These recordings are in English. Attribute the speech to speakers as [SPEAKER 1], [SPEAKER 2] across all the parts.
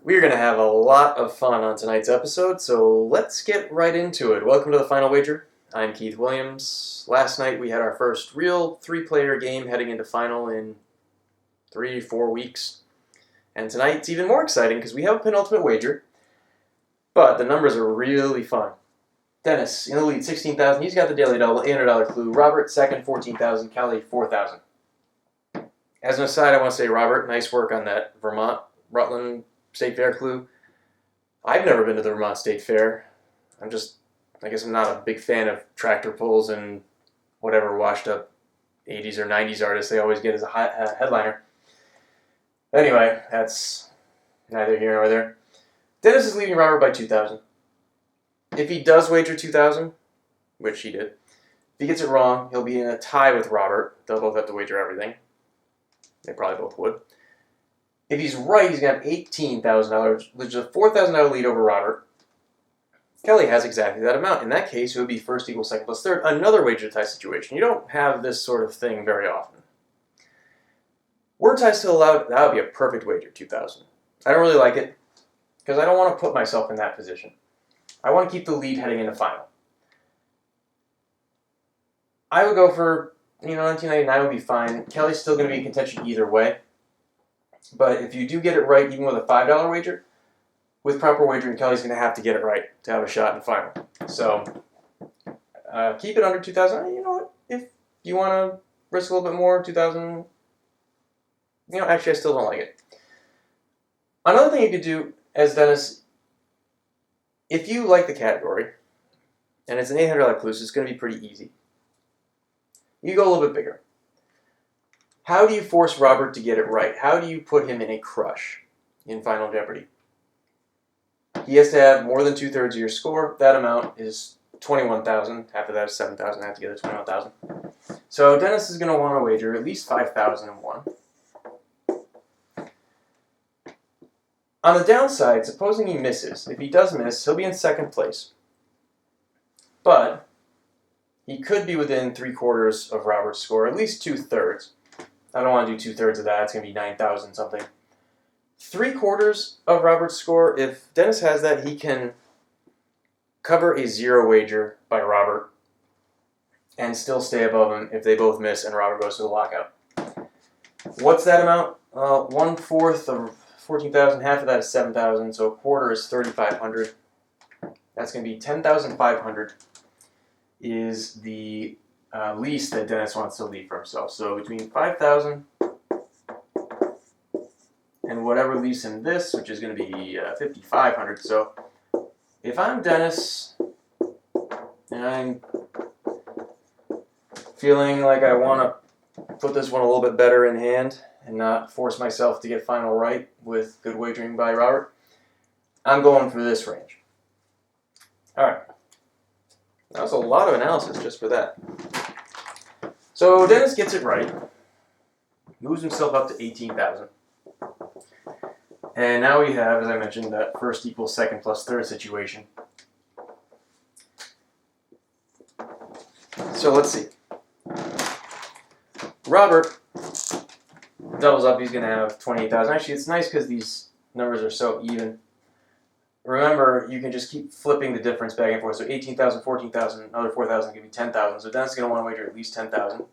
[SPEAKER 1] We're going to have a lot of fun on tonight's episode, so let's get right into it. Welcome to the Final Wager. I'm Keith Williams. Last night we had our first real three-player game heading into final in 3-4 weeks. And tonight it's even more exciting because we have a penultimate wager, but the numbers are really fun. Dennis in the lead, 16,000. He's got the daily double, $800 clue. Robert second, 14,000. Kelly, 4,000. As an aside, I want to say, Robert, nice work on that Rutland State Fair clue. I've never been to the Vermont State Fair. I guess I'm not a big fan of tractor pulls and whatever washed up 80s or 90s artists they always get as a headliner. Anyway, that's neither here nor there. Dennis is leading Robert by 2,000. If he does wager 2,000, which he did, if he gets it wrong, he'll be in a tie with Robert. They'll both have to wager everything. They probably both would. If he's right, he's going to have $18,000, which is a $4,000 lead over Robert. Kelly has exactly that amount. In that case, it would be first equals second plus third, another wager tie situation. You don't have this sort of thing very often. Were tie still allowed? That would be a perfect wager, 2,000. I don't really like it because I don't want to put myself in that position. I want to keep the lead heading into final. I would go for 1999 would be fine. Kelly's still going to be in contention either way. But if you do get it right, even with a $5 wager, with proper wagering, Kelly's going to have to get it right to have a shot in final. So keep it under 2,000. You know what? If you want to risk a little bit more, 2,000. Actually, I still don't like it. Another thing you could do as Dennis, if you like the category, and it's an $800 clue, so it's going to be pretty easy. You go a little bit bigger. How do you force Robert to get it right? How do you put him in a crush in Final Jeopardy? He has to have more than 2/3 of your score. That amount is 21,000. After that is 7,000. I have to get it 21,000. So Dennis is going to want to wager at least 5,001. On the downside, supposing he misses, if he does miss, he'll be in second place. But he could be within 3/4 of Robert's score, at least 2/3. I don't want to do 2/3 of that. It's going to be 9,000 something. 3/4 of Robert's score, if Dennis has that, he can cover a zero wager by Robert and still stay above him if they both miss and Robert goes to the lockout. What's that amount? 1/4 of 14,000, half of that is 7,000, so a quarter is 3,500. That's going to be 10,500 is the least that Dennis wants to leave for himself. So between 5,000 and whatever leaves him this, which is going to be 5,500. So if I'm Dennis and I'm feeling like I want to put this one a little bit better in hand and not force myself to get final right with good wagering by Robert, I'm going for this range. All right. That was a lot of analysis just for that. So Dennis gets it right, moves himself up to 18,000. And now we have, as I mentioned, that first equals second plus third situation. So let's see. Robert doubles up, he's going to have 28,000. Actually, it's nice because these numbers are so even. Remember, you can just keep flipping the difference back and forth. So 18,000, 14,000, another 4,000 give me 10,000. So Dennis is going to want to wager at least 10,000.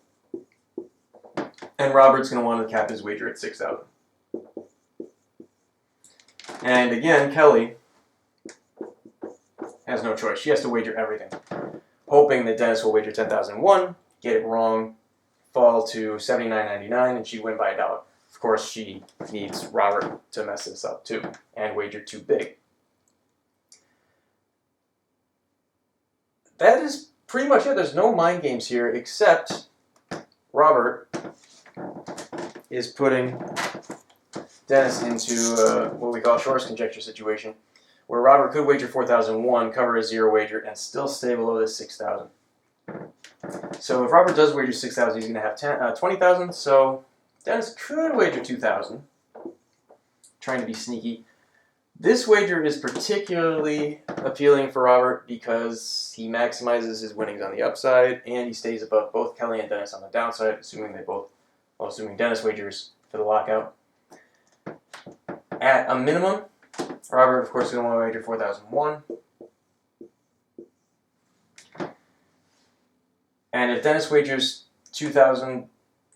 [SPEAKER 1] And Robert's going to want to cap his wager at 6,000. And again, Kelly has no choice. She has to wager everything, hoping that Dennis will wager 10,001, get it wrong, fall to $79.99, and she'd win by $1. Of course, she needs Robert to mess this up too and wager too big. That is pretty much it. There's no mind games here, except Robert is putting Dennis into what we call a Shor's conjecture situation, where Robert could wager 4,001, cover a zero wager, and still stay below this 6,000. So if Robert does wager 6,000, he's going to have 20,000. So Dennis could wager 2,000, trying to be sneaky. This wager is particularly appealing for Robert because he maximizes his winnings on the upside and he stays above both Kelly and Dennis on the downside, assuming Dennis wagers for the lockout. At a minimum, Robert, of course, is going to want to wager 4,001. And if Dennis wagers 2,000,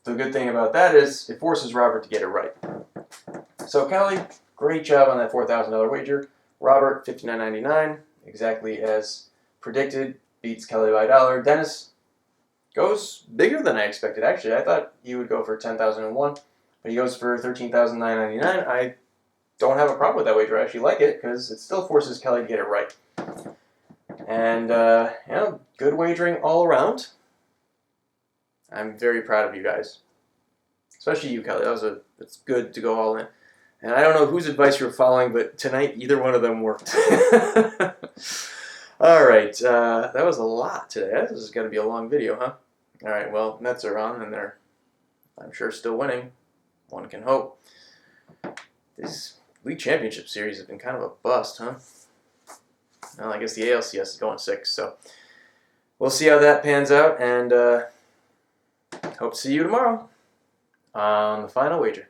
[SPEAKER 1] the good thing about that is it forces Robert to get it right. So Kelly, great job on that $4,000 wager. Robert, $59.99, exactly as predicted, beats Kelly by $1. Dennis goes bigger than I expected. Actually, I thought he would go for 10,001, but he goes for 13,999. I don't have a problem with that wager. I actually like it because it still forces Kelly to get it right. And good wagering all around. I'm very proud of you guys, especially you, Kelly. It's good to go all in. And I don't know whose advice you're following, but tonight either one of them worked. All right, that was a lot today. This is going to be a long video, huh? All right, well, Mets are on, and they're, I'm sure, still winning. One can hope. This League Championship Series has been kind of a bust, huh? Well, I guess the ALCS is going 6, so we'll see how that pans out, and hope to see you tomorrow on the Final Wager.